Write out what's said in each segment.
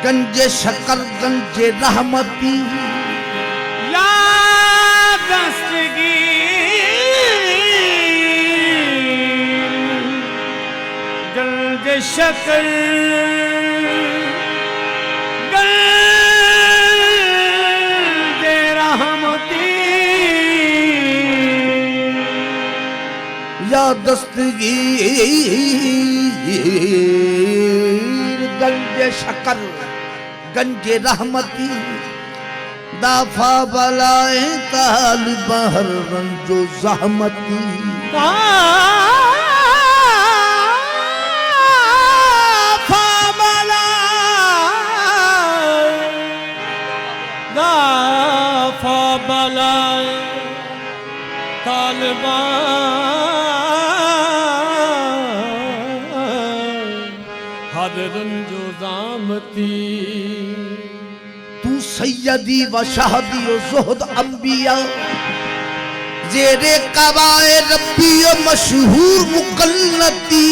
गंजे शकर गंजे रहमती या दस्तगीर गंजे शकर गंजे रहमती या दस्तगीर गंजे शकर गंजे रहमती दाफा बलाए ताल बहर रंजो जहमती दाफा बलाए ताल हर रंजो जामती तू सैयदी व शाहदी व ज़ुहद अंबिया जेरे कबाए रब्बी मशहूर मुकल्लती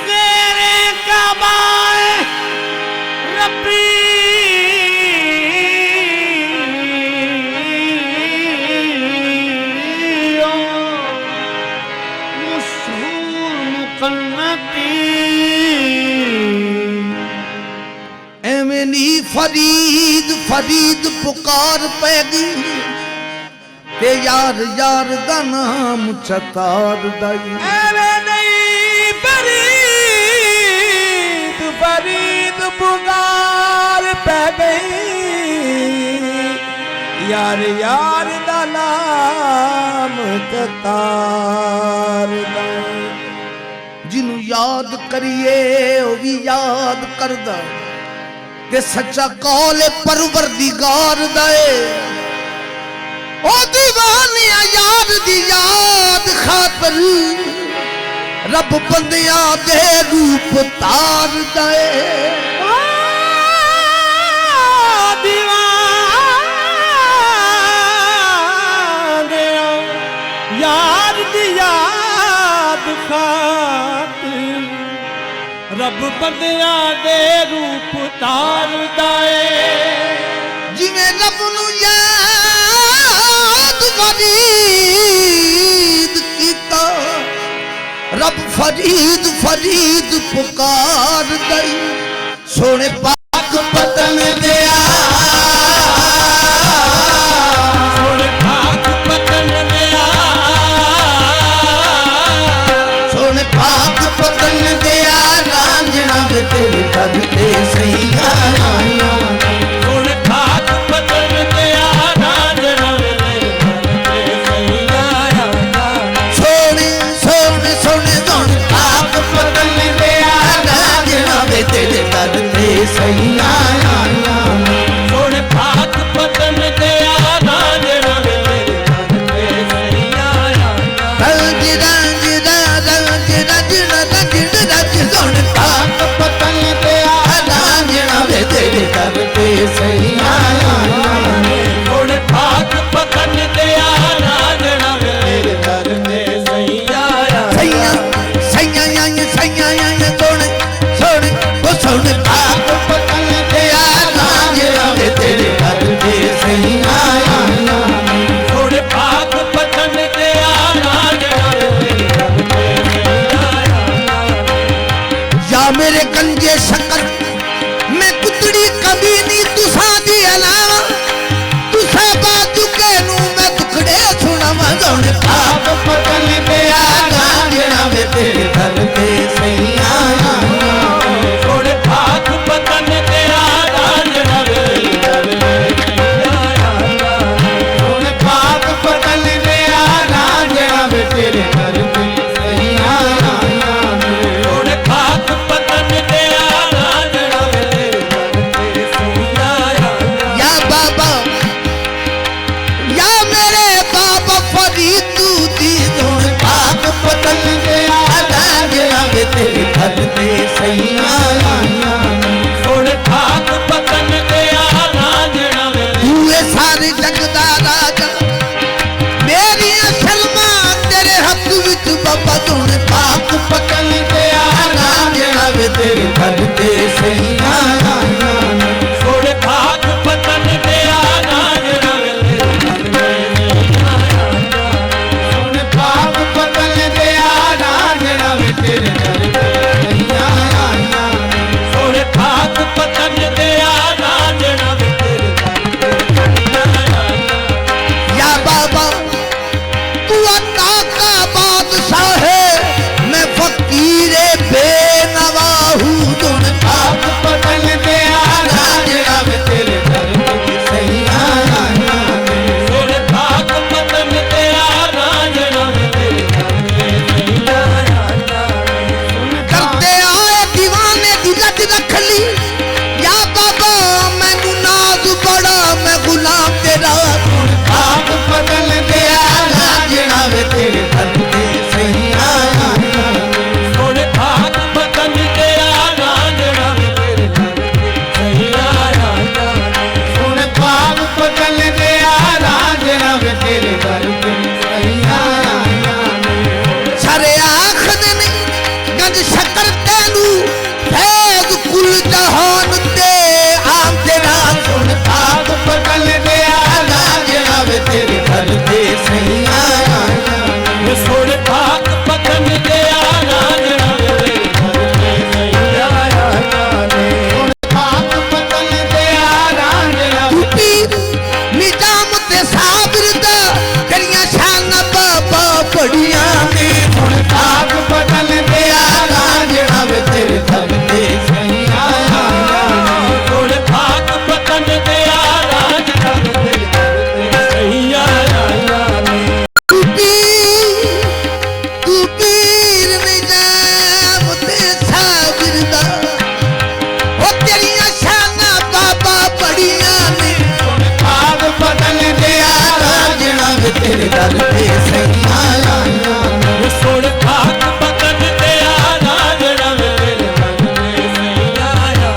जेरे कबाए रब्बी मशहूर मुकल्लती एमनी फरीद फरीद पुकार पैगी ते यार यार दा नाम चतार दाई एमनी फरीद फरीद पुकार पैगी यार यार दा नाम चतार दाई जिन्हू याद करिए ओ भी याद करदा के सच्चा कौल परवरदिगार दे ओ दीवानिया यार दी याद खातर रब बंदिया दे रूप तार दे दीवानिया यार दी याद खातर रब बंदिया दे रूप तार दाए जिवें रब नू याद फरीद कीता रब फरीद फरीद पुकार दई सोने पाक पतन दिया सोने पाक पतन दिया सोने पाक पतन दिया रांझना सही आया सोने भाग पतन दिया रांझणा वे तेरे दर ते सही आया रंज रंज रंज रंज रंज रंज सोने भाग पतन दिया रांझणा वे तेरे दर ते सही आया सोने भाग पतन दिया रांझणा वे तेरे दर ते सही आया सैया सैया आया सैया आया सोने सोने वो सोने भाग पतन दिया रांझणा वे तेरे दर ते सही आया सोने भाग पतन दिया रांझणा वे तेरे दर ते सही आया या मेरे कंजे शक्कर मैं कुतड़ी कभी नहीं तुसा दी अलावा तुसा बाजू के नू मैं दुखड़े सुनावा जोने भाग पतन दिया रांझणा वे तेरे दर ते सही आया सोने भाग पतन दिया रांझणा वे तेरे दर ते सही आया सोने भाग पतन दिया रांझणा वे तेरे दर ते सही आया सोने भाग पतन दिया रांझणा वे तेरे दर ते सही आया या बाबा या मेरे बाबा फरीद दी जोने भाग पतन दिया रांझणा वे तेरे दर ते सही आया सोने भाग पतन दिया रांझणा वे तूए सारे जग दा राजा मेरी सलमा तेरे हक विच बाबा जोने भाग पतन दिया रांझणा वे तेरे दर ते सही आया सोने भाग पतन दिया रांझणा वे तेरे दर ते सही आया सोने भाग पतन दिया रांझणा वे तेरे दर ते सही आया सोने भाग पतन दिया रांझणा वे तेरे दर ते सही आया या बाबा तू अता का बादशाह है मैं फकीरे बेनवा हूँ जोने भाग पतन दिया रांझणा वे तेरे दर ते सही आया सोने भाग पतन दिया रांझणा वे तेरे दर ते सही आया करते आए दीवाने दी लट रख ली या बाबा मैनू नाज बड़ा मैं गुलाम तेरा भाग पतन दिया रांझणा वे तेरे दर ते सही आया सोने भाग पतन दिया रांझणा वे तेरे दर ते सही आया सोने भाग पतन दिया रांझणा वे तेरे दर ते सही आया सारे आखद नहीं गंज शक्कर तेनू फैज कुल जहान ते आम तेरा सोने भाग पतन दिया रांझणा वे तेरे दर ते सही आया सोने भाग पतन दिया रांझणा वे तेरे दर ते सही आया भाग पतन दिया रांझणा वे पीर निजाम ते साबिर दा तेरियां शान बाबा बड़ियां ने हुण भाग पतन दिया रांझणा वे तेरे दर ते सही आया सोने भाग पतन दिया रांझणा वे तेरे दर ते सही आया तू पीर निजाम ते साबिर दा ओ तेरियां शान बाबा बड़ियां ने हुण भाग पतन दिया रांझणा वे तेरे दर ते सही आया सोने भाग पतन दिया रांझणा वे तेरे दर ते सही आया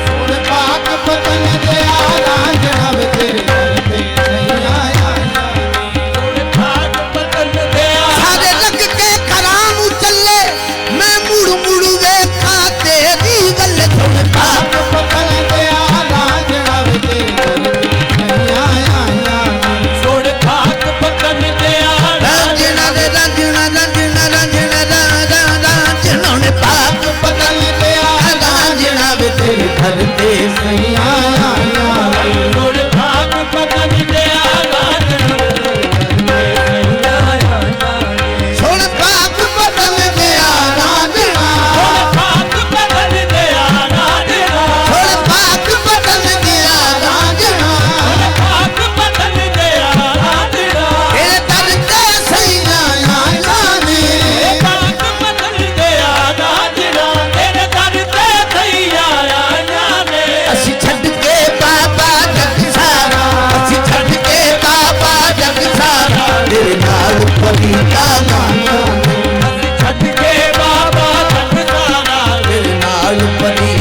सोने भाग पतन दिया रांझणा वे तेरे दर ते सही आया सोने भाग पतन दिया सारे लग के घरां नू चले मैं मुड़ मुड़ वेखा तेरी गल सोने भाग पतन दिया रांझणा वे तेरे दर ते सही आया सोने भाग पतन दिया रांझणा रे रांझणा रांझणा रांझणा रांझणा ने भाग पतन दिया रांझणा वे तेरे दर ते सही आया सोने भाग पतन दिया रांझणा वे तेरे दर ते सही आया सोने भाग पतन दिया रांझणा भाग पतन दिया रांझणा सोने भाग पतन दिया रांझणा भाग पतन दिया रांझणा तेरे दर ते सही आया भाग पतन दिया रांझणा तेरे दर ते सही आया अड़पदी